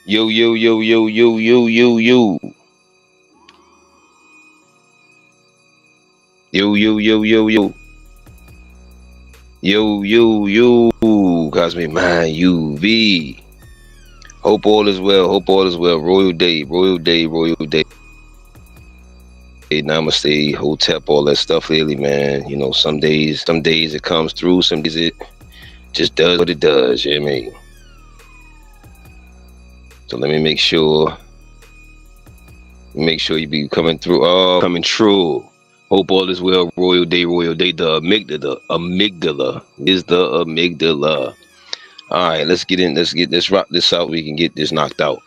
Yo, yo, yo, yo, yo, yo, yo, yo. Yo, yo, yo, yo, yo. Yo, yo, yo. Cosmic Mind UV. Hope all is well. Hope all is well. Royal day. Royal day. Royal day. Namaste. Hotep. All that stuff lately, man. You know, some days it comes through. Some days it just does what it does. You know what I mean? So let me make sure you be coming through. Oh, coming true. Hope all is well. Royal day, royal day. The amygdala is the amygdala. All right, let's rock this out. We can get this knocked out.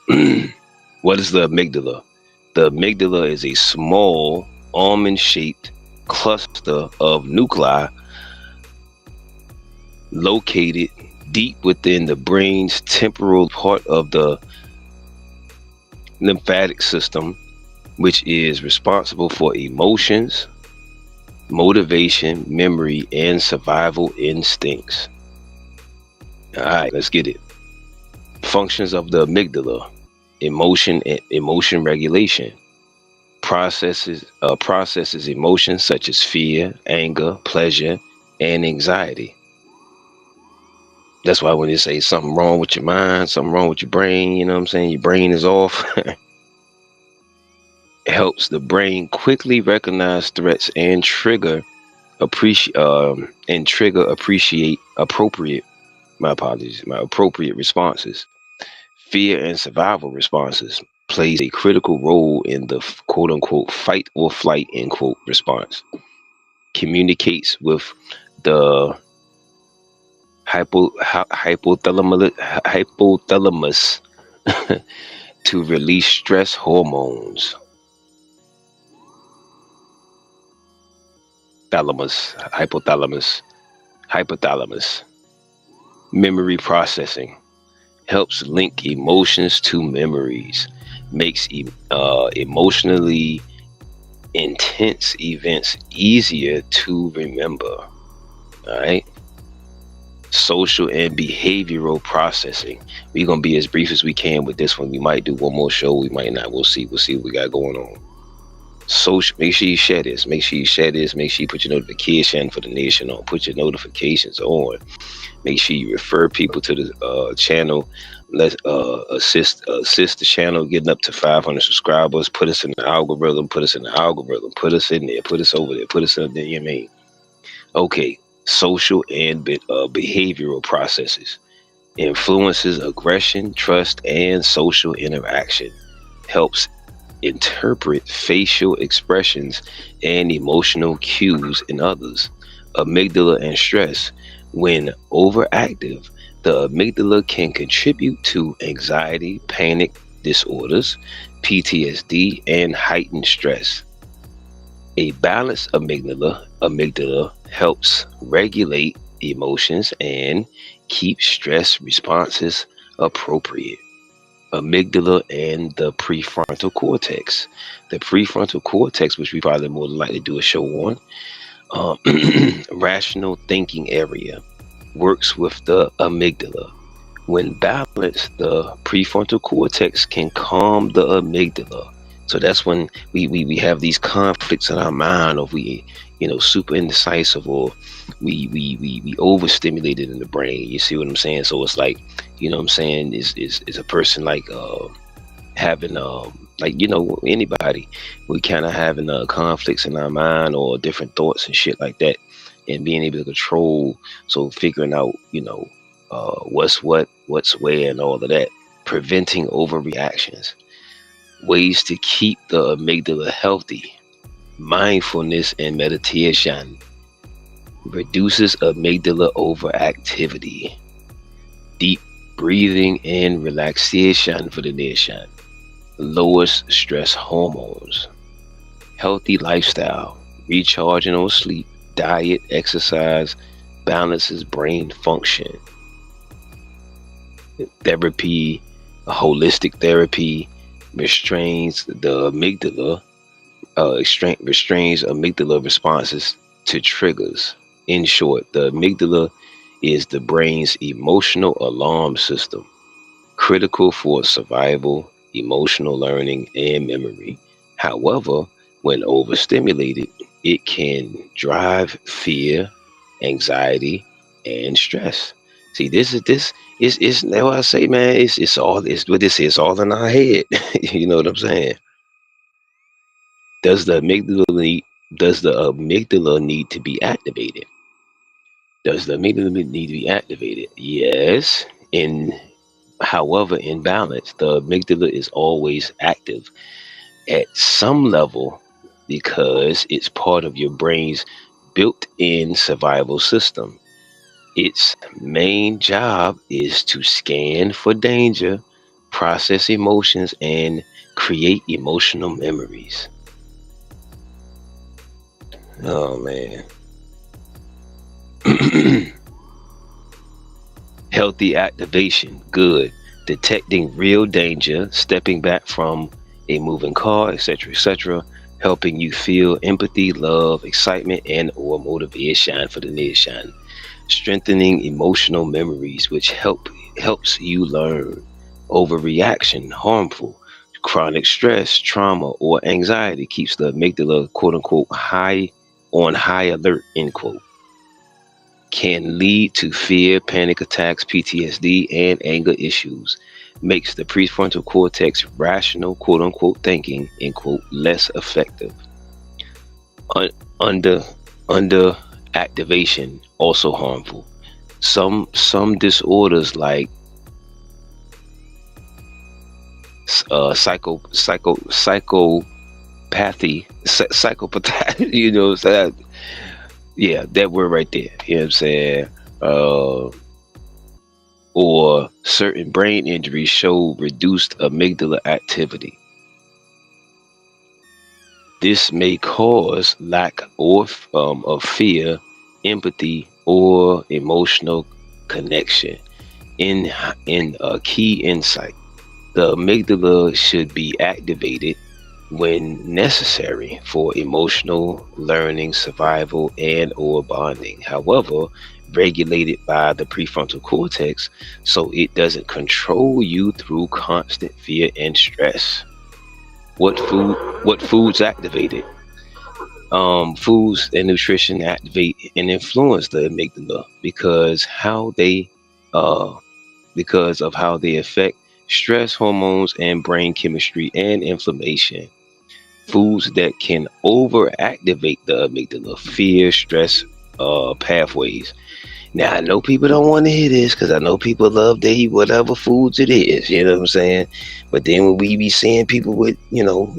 What is the amygdala? The amygdala is a small almond-shaped cluster of nuclei located deep within the brain's temporal part of the lymphatic system, which is responsible for emotions, motivation, memory, and survival instincts. All right, let's get it. Functions of the amygdala: emotion and emotion regulation. Processes emotions such as fear, anger, pleasure, and anxiety. That's why when you say something wrong with your mind, something wrong with your brain, you know what I'm saying? Your brain is off. It helps the brain quickly recognize threats and appreciate appropriate responses. Fear and survival responses. plays a critical role in the quote unquote fight or flight end quote response. Communicates with the hypothalamus to release stress hormones. Hypothalamus. Memory processing helps link emotions to memories, makes emotionally intense events easier to remember. All right. Social and behavioral processing. We're gonna be as brief as we can with this one. We might do one more show. We might not. We'll see. We'll see what we got going on. Social. Make sure you share this. Make sure you share this. Make sure you put your notification for the nation on. Put your notifications on. Make sure you refer people to the channel. Let's assist the channel getting up to 500 subscribers. Put us in the algorithm. Put us in the algorithm. Put us in there. Put us over there. Put us in there. You know what I mean? Okay. Social and behavioral processes influences aggression, trust, and social interaction. Helps interpret facial expressions and emotional cues in others. Amygdala and stress. When overactive, the amygdala can contribute to anxiety, panic disorders, PTSD, and heightened stress. A balanced amygdala helps regulate emotions and keep stress responses appropriate. Amygdala and the prefrontal cortex. The prefrontal cortex, which we probably more than likely do a show on, rational thinking area, works with the amygdala. When balanced, the prefrontal cortex can calm the amygdala. So that's when we have these conflicts in our mind, or we, super indecisive, or we overstimulated in the brain. You see what I'm saying? So it's like, what I'm saying is a person like having anybody, we kind of having conflicts in our mind or different thoughts and shit like that, and being able to control. So figuring out what's what, what's where, and all of that. Preventing overreactions. Ways to keep the amygdala healthy. Mindfulness and meditation reduces amygdala overactivity. Deep breathing and relaxation for the nation lowers stress hormones. Healthy lifestyle, recharging on sleep, diet, exercise, balances brain function. Therapy, holistic therapy restrains the amygdala, restrains amygdala responses to triggers. In short, the amygdala is the brain's emotional alarm system, critical for survival, emotional learning, and memory. However, when overstimulated, it can drive fear, anxiety, and stress. See, this is now I say, man, it's all, it's what this is, all in our head. You know what I'm saying? Does the amygdala need, does the amygdala need to be activated? Does the amygdala need to be activated? Yes. However, in balance, the amygdala is always active at some level because it's part of your brain's built-in survival system. Its main job is to scan for danger, process emotions, and create emotional memories. Oh man. Healthy activation, good. Detecting real danger, stepping back from a moving car, etc., etc., helping you feel empathy, love, excitement, and or motivation for the nation. Strengthening emotional memories, which helps you learn. Overreaction, harmful. Chronic stress, trauma, or anxiety keeps the amygdala, quote unquote, high alert, end quote. Can lead to fear, panic attacks, PTSD, and anger issues. Makes the prefrontal cortex rational, quote unquote, thinking, end quote, less effective. Under activation, also harmful. Some disorders like psychopath. So yeah, that word right there. You know what I'm saying? Uh, or certain brain injuries show reduced amygdala activity. This may cause lack of fear, empathy, or emotional connection. In a key insight, the amygdala should be activated when necessary for emotional learning, survival, and or bonding. However, regulated by the prefrontal cortex so it doesn't control you through constant fear and stress. What foods activate it? Foods and nutrition activate and influence the amygdala uh, because of how they affect stress hormones and brain chemistry and inflammation. Foods that can overactivate the amygdala, fear, stress pathways. Now I know people don't want to hear this because I know people love to eat whatever foods it is. You know what I'm saying? But then when we be seeing people with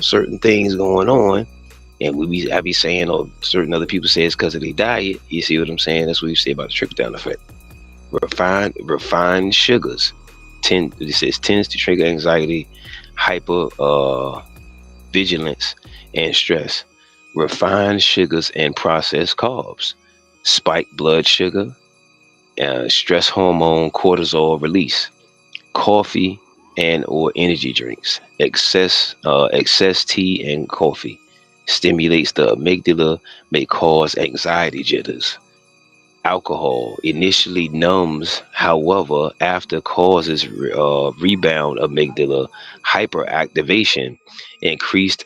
certain things going on, and I be saying, or certain other people say it's because of their diet. You see what I'm saying? That's what you say about the trickle down effect. Refined sugars tends to trigger anxiety, hyper vigilance, and stress. Refined sugars and processed carbs spike blood sugar, stress hormone, cortisol release. Coffee and or energy drinks, excess tea and coffee stimulates the amygdala, may cause anxiety jitters. Alcohol initially numbs, however, after causes rebound amygdala hyperactivation, increased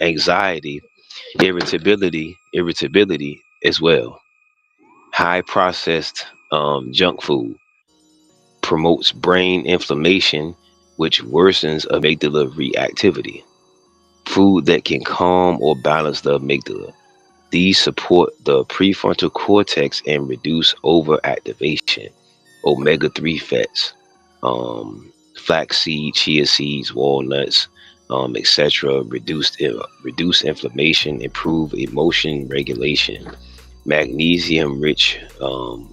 anxiety, irritability as well. High processed junk food promotes brain inflammation, which worsens amygdala reactivity. Food that can calm or balance the amygdala. These support the prefrontal cortex and reduce overactivation. Omega-3 fats, flaxseed, chia seeds, walnuts, etc. Reduce inflammation, improve emotion regulation. Magnesium-rich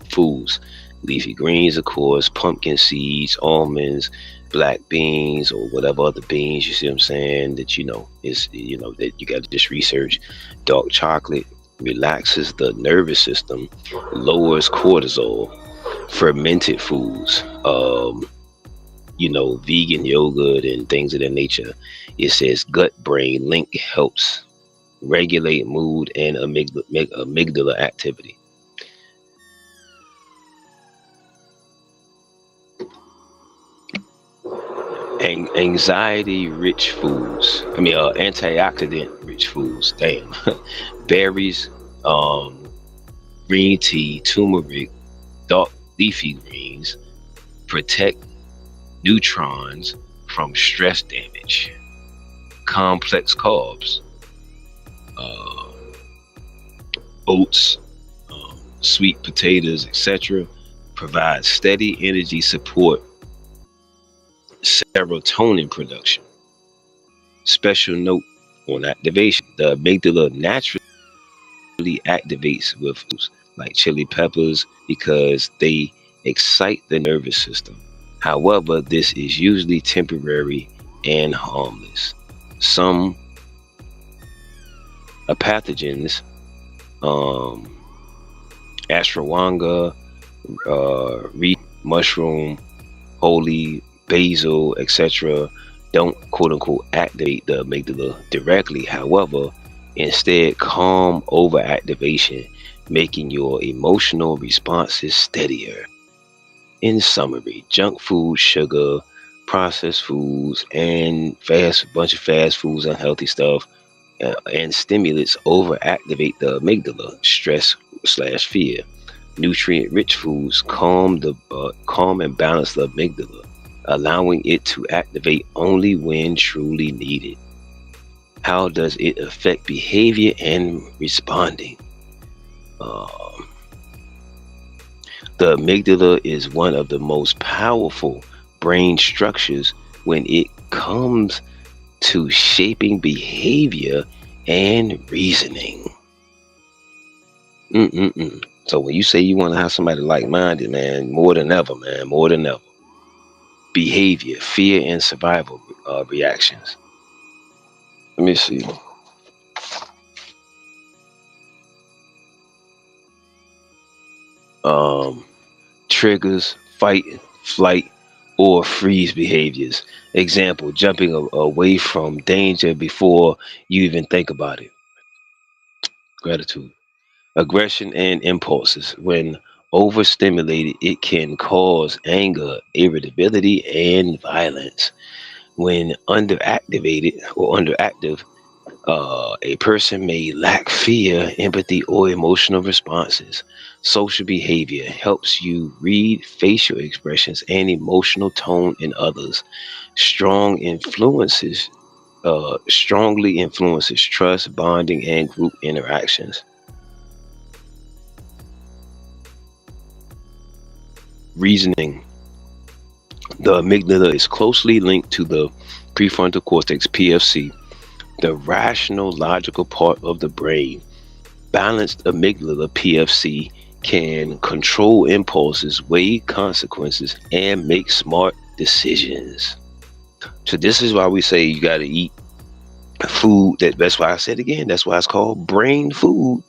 foods, leafy greens, of course, pumpkin seeds, almonds, black beans, or whatever other beans, you see what I'm saying, that that you got to just research. Dark chocolate relaxes the nervous system, lowers cortisol. Fermented foods, vegan yogurt and things of that nature. It says gut brain link helps regulate mood and amygdala activity. Anxiety rich foods. Antioxidant rich foods. Damn. Berries, green tea, turmeric, dark leafy greens protect neutrons from stress damage. Complex carbs, uh, oats, sweet potatoes, etc., provide steady energy support. Serotonin production. Special note on activation: the amygdala naturally activates with foods like chili peppers because they excite the nervous system. However, this is usually temporary and harmless. Some pathogens, um, ashwagandha, mushroom, holy basil, etc., don't quote unquote activate the amygdala directly. However, instead calm overactivation, making your emotional responses steadier. In summary, junk food, sugar, processed foods, and bunch of fast foods, unhealthy stuff, and stimulants overactivate the amygdala, stress slash fear. Nutrient-rich foods calm and balance the amygdala, allowing it to activate only when truly needed. How does it affect behavior and responding? Um, the amygdala is one of the most powerful brain structures when it comes to shaping behavior and reasoning. Mm-mm-mm. So when you say you want to have somebody like-minded, man, more than ever, man, more than ever. Behavior, fear, and survival reactions. Let me see. Um, Triggers, fight, flight, or freeze behaviors. Example, jumping away from danger before you even think about it. Gratitude. Aggression and impulses. When overstimulated, it can cause anger, irritability, and violence. When underactivated or underactive, a person may lack fear, empathy, or emotional responses. Social behavior helps you read facial expressions and emotional tone in others. Strong influences, strongly influences trust, bonding, and group interactions. Reasoning. The amygdala is closely linked to the prefrontal cortex (PFC), the rational, logical part of the brain. Balanced amygdala (PFC) can control impulses, weigh consequences, and make smart decisions. So this is why we say you got to eat food. That's why I said again. That's why it's called brain food.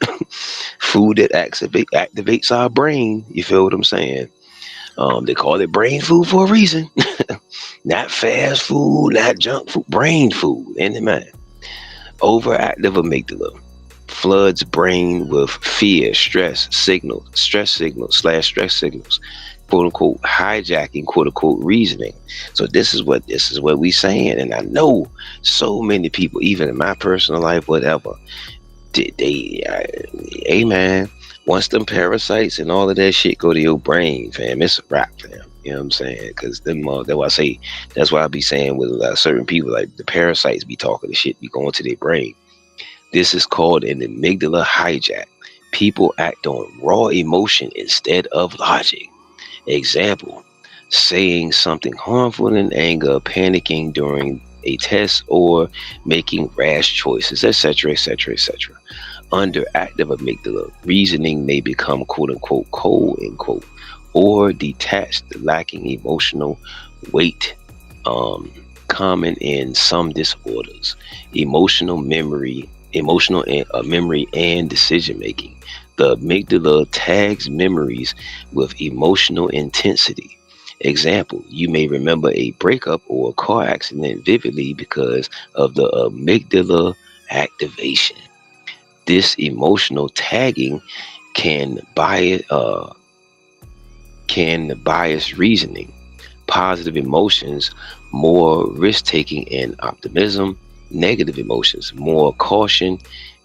Food that activates our brain. You feel what I'm saying? They call it brain food for a reason. Not fast food, not junk food. Brain food. In the mind. Overactive amygdala floods brain with fear, stress signals slash stress signals, quote unquote, hijacking quote unquote reasoning. So this is what we saying, and I know so many people, even in my personal life, whatever, hey man, once them parasites and all of that shit go to your brain, fam, it's a wrap, fam. You know what I'm saying? Because them, that's why I say, that's why I be saying with certain people, like the parasites be talking the shit, be going to their brain. This is called an amygdala hijack. People act on raw emotion instead of logic. Example, saying something harmful in anger, panicking during a test, or making rash choices, etc., etc., etc. Under active amygdala, reasoning may become quote unquote cold, end quote, or detached, lacking emotional weight, um, common in some disorders. Emotional memory, memory and decision making. The amygdala tags memories with emotional intensity. Example, you may remember a breakup or a car accident vividly because of the amygdala activation. This emotional tagging can bias reasoning. Positive emotions, more risk taking and optimism. Negative emotions, more caution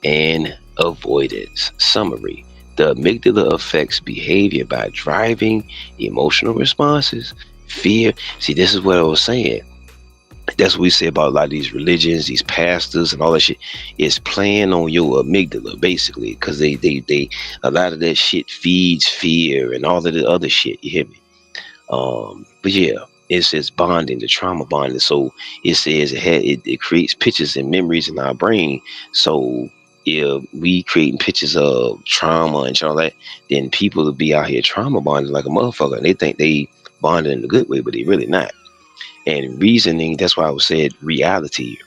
and avoidance. Summary: the amygdala affects behavior by driving emotional responses, fear. See, this is what I was saying. That's what we say about a lot of these religions, these pastors, and all that shit. Is playing on your amygdala, basically, because they, a lot of that shit feeds fear and all of the other shit. You hear me? But yeah, it says bonding, the trauma bonding. So it says it creates pictures and memories in our brain. So if we creating pictures of trauma and all that, then people will be out here trauma bonding like a motherfucker, and they think they bonding in a good way, but they really not. And reasoning, that's why I was said reality.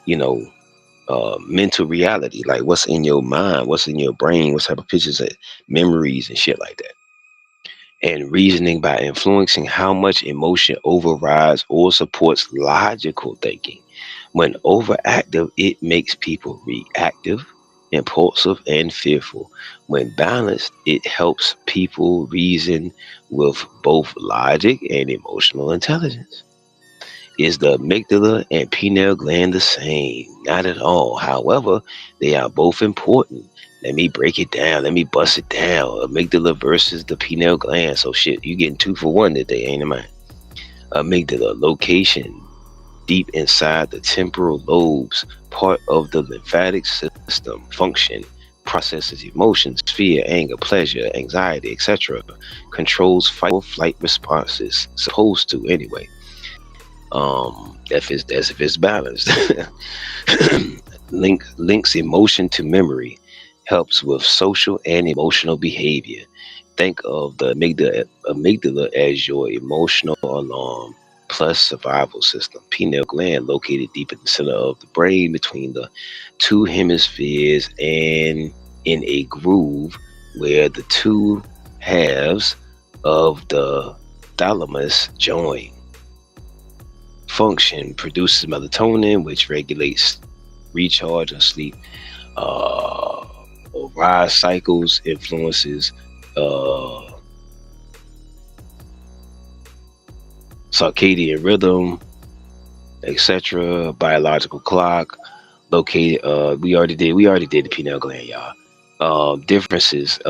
You know, mental reality, like what's in your mind, what's in your brain, what type of pictures, memories, and shit like that. And reasoning by influencing how much emotion overrides or supports logical thinking. When overactive, it makes people reactive, impulsive, and fearful. When balanced, it helps people reason with both logic and emotional intelligence. Is the amygdala and pineal gland the same? Not at all. However, they are both important. Let me break it down. Let me bust it down. Amygdala versus the pineal gland. So shit, you getting two for one today, ain't it, man? Amygdala location deep inside the temporal lobes, part of the lymphatic system, function, processes emotions, fear, anger, pleasure, anxiety, etc. Controls fight or flight responses. Supposed to anyway. if it's balanced. Links emotion to memory, helps with social and emotional behavior. Think of the amygdala as your emotional alarm plus survival system. Pineal gland located deep in the center of the brain between the two hemispheres and in a groove where the two halves of the thalamus join. Function produces melatonin, which regulates recharge and sleep. Uh, rise cycles influences uh, circadian rhythm, etc. Biological clock located. We already did the pineal gland, y'all. Differences.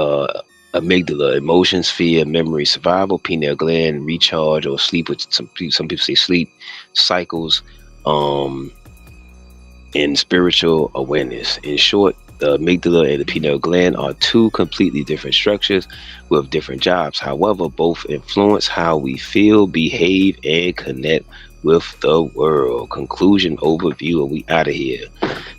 Amygdala, emotion sphere, memory, survival, pineal gland, recharge or sleep, which some people say sleep cycles. Um, in spiritual awareness. In short, the amygdala and the pineal gland are two completely different structures with different jobs. However, both influence how we feel, behave, and connect with the world. Conclusion overview, and we out of here.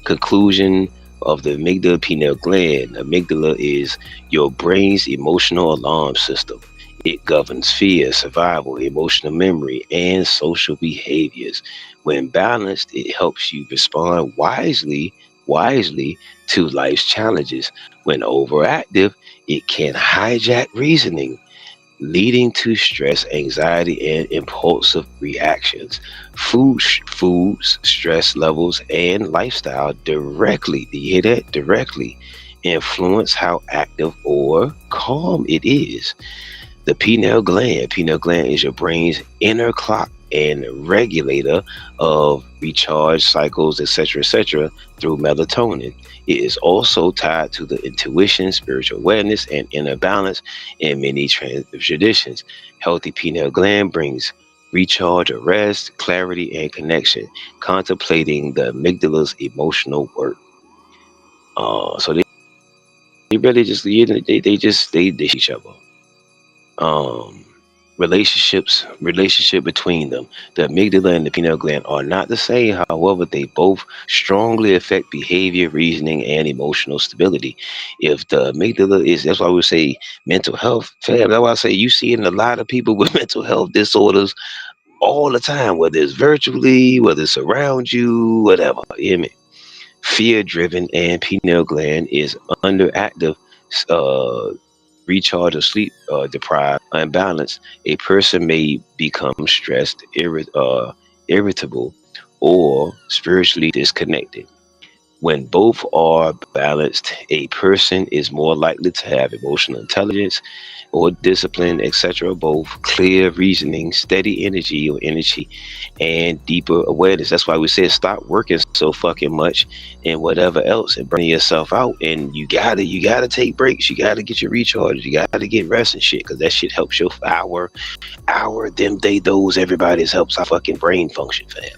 Conclusion of the amygdala pineal gland. Amygdala is your brain's emotional alarm system. It governs fear, survival, emotional memory, and social behaviors. When balanced, it helps you respond wisely to life's challenges. When overactive, it can hijack reasoning, leading to stress, anxiety, and impulsive reactions. Foods, stress levels, and lifestyle directly, do you hear that? Directly influence how active or calm it is. The pineal gland. Pineal gland is your brain's inner clock and regulator of recharge cycles, etc., through melatonin. It is also tied to the intuition, spiritual awareness, and inner balance in many traditions. Healthy pineal gland brings recharge, rest, clarity, and connection. Contemplating the amygdala's emotional work. So they really just they each other. um, relationship between them. The amygdala and the pineal gland are not the same. However, they both strongly affect behavior, reasoning, and emotional stability. If the amygdala is, that's why we say mental health. Fam, that's why I say you see in a lot of people with mental health disorders all the time, whether it's virtually, whether it's around you, whatever. You hear me? Fear driven and pineal gland is underactive, uh, recharge or sleep deprived, unbalanced. A person may become stressed, irritable, or spiritually disconnected. When both are balanced, a person is more likely to have emotional intelligence or discipline, etc. Both clear reasoning, steady energy, and deeper awareness. That's why we said stop working so fucking much and whatever else and burning yourself out. And you gotta take breaks. You gotta get your recharge. You gotta get rest and shit, because that shit helps your them, they, those, everybody's helps our fucking brain function, fam.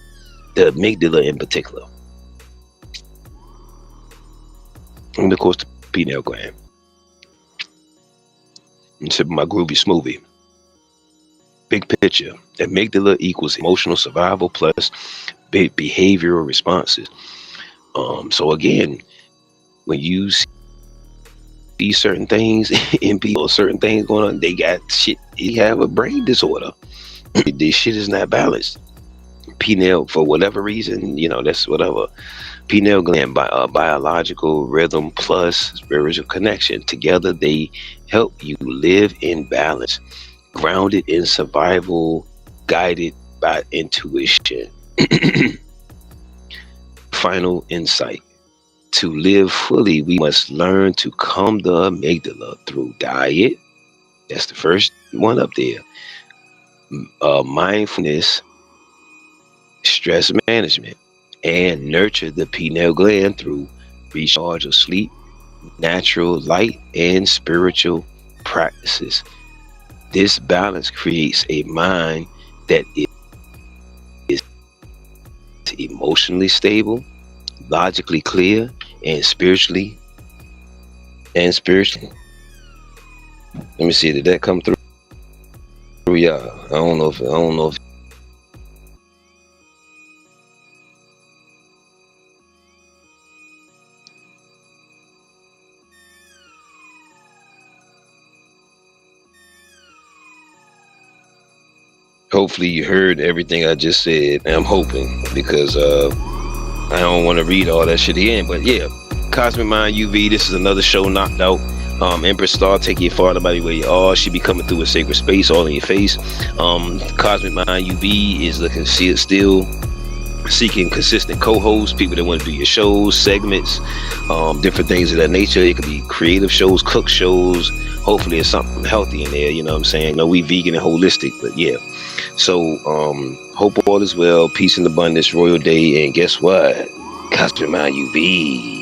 The amygdala in particular. And of course the pineal gland. And sipping my groovy smoothie. Big picture. Amygdala equals emotional survival plus behavioral responses. So again, when you see certain things in people, certain things going on, they got shit. They have a brain disorder. This shit is not balanced. Pineal, for whatever reason, that's whatever. Pineal gland, biological rhythm plus spiritual connection. Together, they help you live in balance, grounded in survival, guided by intuition. Final insight. To live fully, we must learn to calm the amygdala through diet. That's the first one up there. Mindfulness, stress management, and nurture the pineal gland through recharge or sleep, natural light, and spiritual practices. This balance creates a mind that is emotionally stable, logically clear, and spiritually. Let me see, did that come through? Yeah, I don't know if Hopefully you heard everything I just said. I'm hoping, because I don't want to read all that shit again. But yeah, Cosmic Mind UV. This is another show knocked out. Empress Star, take you far, nobody where you are. She be coming through a sacred space, all in your face. Cosmic Mind UV is looking still seeking consistent co-hosts, people that want to do your shows, segments, different things of that nature. It could be creative shows, cook shows. Hopefully it's something healthy in there, you know what I'm saying? No, we vegan and holistic, but yeah. So hope all is well, peace and abundance, royal day, and guess what? Cosmic Mind UV.